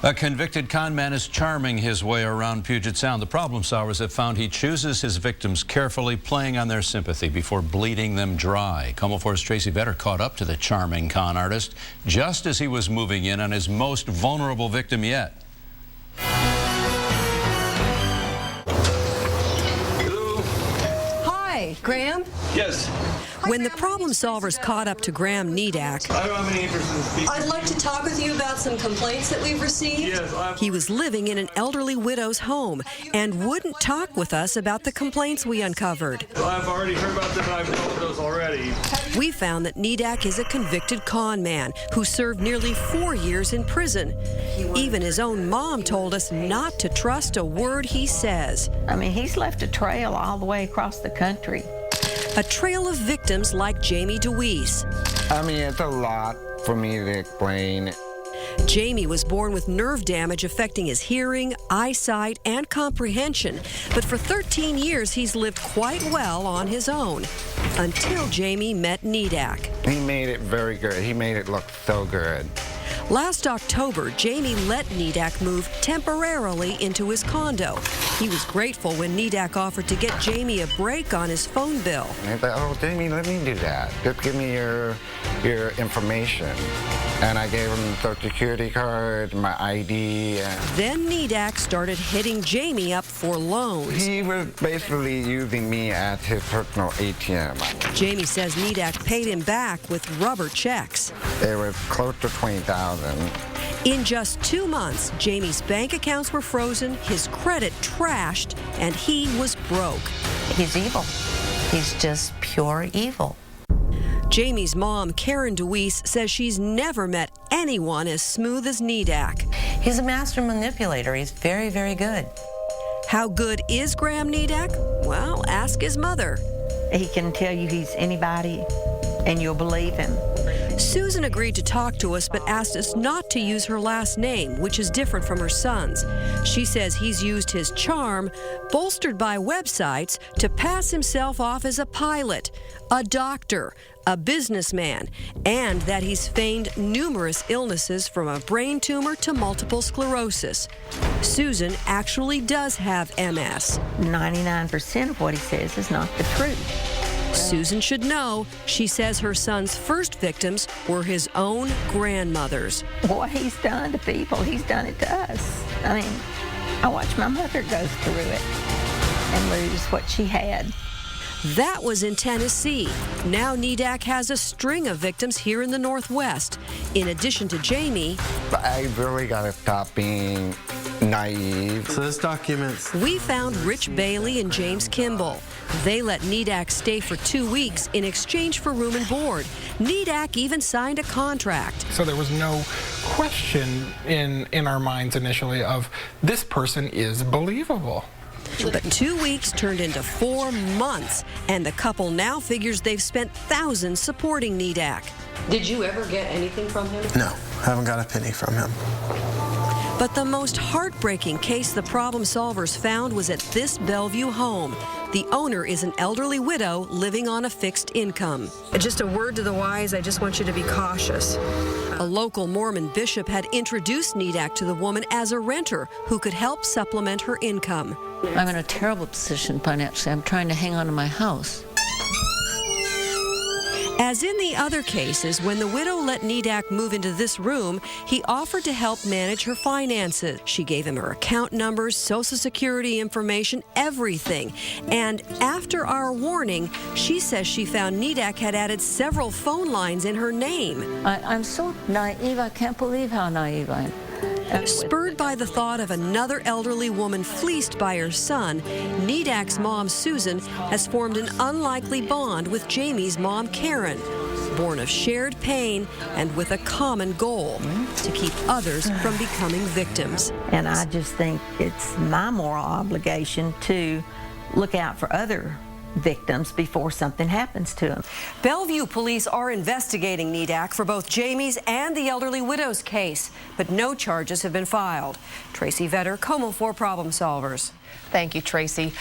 A convicted con man is charming his way around Puget Sound. The problem solvers have found he chooses his victims carefully, playing on their sympathy before bleeding them dry. KOMO 4's Tracy Vetter caught up to the charming con artist just as he was moving in on his most vulnerable victim yet. Hello. Hi, Graham? Yes. When the problem solvers caught up to Graham Hnedak, I don't have any interest in speaking. I'd like to talk with you about some complaints that we've received. Yes, He was living in an elderly widow's home and wouldn't talk with us about the complaints we uncovered. I've already heard about them. I've told those already. We found that Hnedak is a convicted con man who served nearly 4 years in prison. Even his own mom told us not to trust a word he says. I mean, he's left a trail all the way across the country. A trail of victims like Jamie DeWeese. I mean, it's a lot for me to explain. Jamie was born with nerve damage affecting his hearing, eyesight, and comprehension. But for 13 years, he's lived quite well on his own. Until Jamie met Hnedak. He made it very good. He made it look so good. Last October, Jamie let Hnedak move temporarily into his condo. He was grateful when Hnedak offered to get Jamie a break on his phone bill. And I thought, oh, Jamie, let me do that. Just give me your information. And I gave him the Social Security card, my ID. Then Hnedak started hitting Jamie up for loans. He was basically using me as his personal ATM. Jamie says Hnedak paid him back with rubber checks. It was close to $20,000. In just 2 months, Jamie's bank accounts were frozen, his credit trashed, and he was broke. He's evil. He's just pure evil. Jamie's mom, Karen DeWeese, says she's never met anyone as smooth as Hnedak. He's a master manipulator. He's very, very good. How good is Graham Hnedak? Well, ask his mother. He can tell you he's anybody, and you'll believe him. Susan agreed to talk to us, but asked us not to use her last name, which is different from her son's. She says he's used his charm, bolstered by websites, to pass himself off as a pilot, a doctor, a businessman, and that he's feigned numerous illnesses from a brain tumor to multiple sclerosis. Susan actually does have MS. 99% of what he says is not the truth. Susan should know. She says her son's first victims were his own grandmothers. What he's done to people, he's done it to us. I mean, I watched my mother go through it and lose what she had. That was in Tennessee. Now Hnedak has a string of victims here in the Northwest. In addition to Jamie, I really got to stop being naive. So this documents. We found Rich Bailey and James Kimball. They let Hnedak stay for 2 weeks in exchange for room and board. Hnedak even signed a contract. So there was no question in our minds initially of this person is believable. But 2 weeks turned into 4 months, and the couple now figures they've spent thousands supporting Hnedak. Did you ever get anything from him? No, I haven't got a penny from him. But the most heartbreaking case the problem solvers found was at this Bellevue home. The owner is an elderly widow living on a fixed income. Just a word to the wise, I just want you to be cautious. A local Mormon bishop had introduced Hnedak to the woman as a renter who could help supplement her income. I'm in a terrible position financially. I'm trying to hang on to my house. As in the other cases, when the widow let Hnedak move into this room, he offered to help manage her finances. She gave him her account numbers, Social Security information, everything. And after our warning, she says she found Hnedak had added several phone lines in her name. I'm so naive. I can't believe how naive I am. Spurred by the thought of another elderly woman fleeced by her son, Hnedak's mom, Susan, has formed an unlikely bond with Jamie's mom, Karen, born of shared pain and with a common goal, to keep others from becoming victims. And I just think it's my moral obligation to look out for other victims before something happens to them. Bellevue police are investigating Hnedak for both Jamie's and the elderly widow's case, but no charges have been filed. Tracy Vetter, KOMO 4 Problem Solvers. Thank you, Tracy.